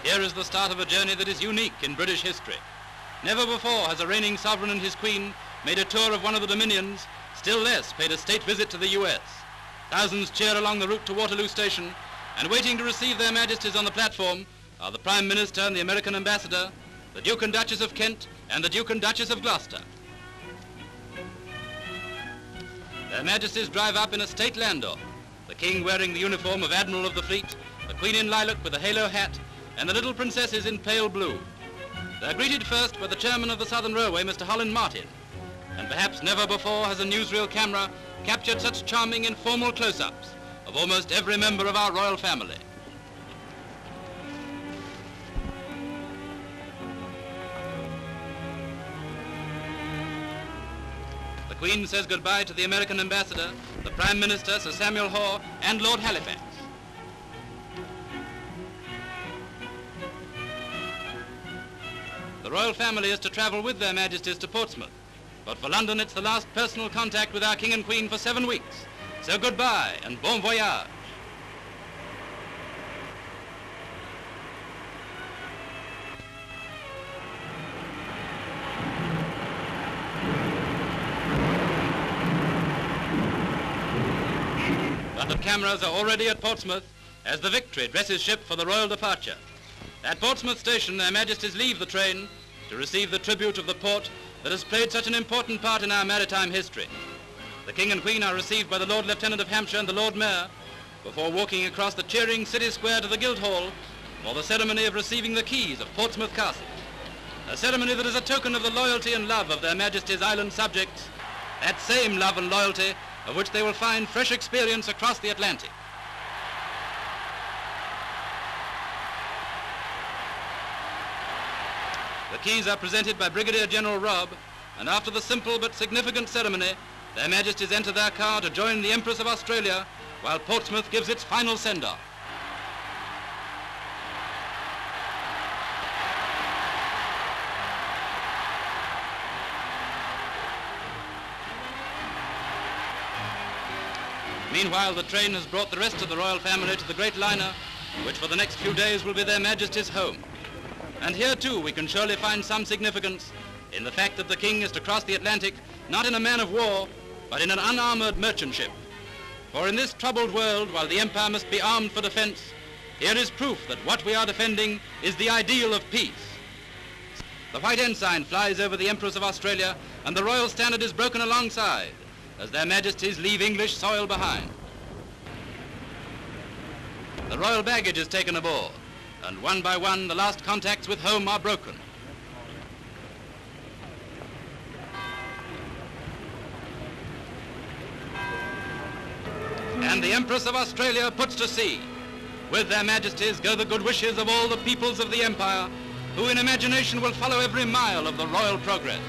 Here is the start of a journey that is unique in British history. Never before has a reigning sovereign and his queen made a tour of one of the dominions, still less paid a state visit to the US. Thousands cheer along the route to Waterloo Station, and waiting to receive their majesties on the platform are the Prime Minister and the American Ambassador, the Duke and Duchess of Kent, and the Duke and Duchess of Gloucester. Their majesties drive up in a state landau, the king wearing the uniform of Admiral of the Fleet, the queen in lilac with a halo hat, and the little princesses in pale blue. They're greeted first by the chairman of the Southern Railway, Mr. Holland Martin, and perhaps never before has a newsreel camera captured such charming informal close-ups of almost every member of our royal family. The Queen says goodbye to the American Ambassador, the Prime Minister, Sir Samuel Hoare, and Lord Halifax. The royal family is to travel with their majesties to Portsmouth, but for London it's the last personal contact with our King and Queen for 7 weeks. So goodbye and bon voyage. But the cameras are already at Portsmouth as the Victory dresses ship for the royal departure. At Portsmouth Station, their majesties leave the train to receive the tribute of the port that has played such an important part in our maritime history. The King and Queen are received by the Lord Lieutenant of Hampshire and the Lord Mayor before walking across the cheering city square to the Guildhall for the ceremony of receiving the keys of Portsmouth Castle, a ceremony that is a token of the loyalty and love of their majesties' island subjects, that same love and loyalty of which they will find fresh experience across the Atlantic. The keys are presented by Brigadier General Robb, and after the simple but significant ceremony, their majesties enter their car to join the Empress of Australia while Portsmouth gives its final send-off. Meanwhile, the train has brought the rest of the royal family to the great liner, which for the next few days will be their majesties' home. And here, too, we can surely find some significance in the fact that the king is to cross the Atlantic not in a man of war, but in an unarmored merchant ship. For in this troubled world, while the empire must be armed for defense, here is proof that what we are defending is the ideal of peace. The white ensign flies over the Empress of Australia, and the royal standard is broken alongside as their majesties leave English soil behind. The royal baggage is taken aboard, and one by one the last contacts with home are broken. And the Empress of Australia puts to sea. With their majesties go the good wishes of all the peoples of the empire, who in imagination will follow every mile of the royal progress.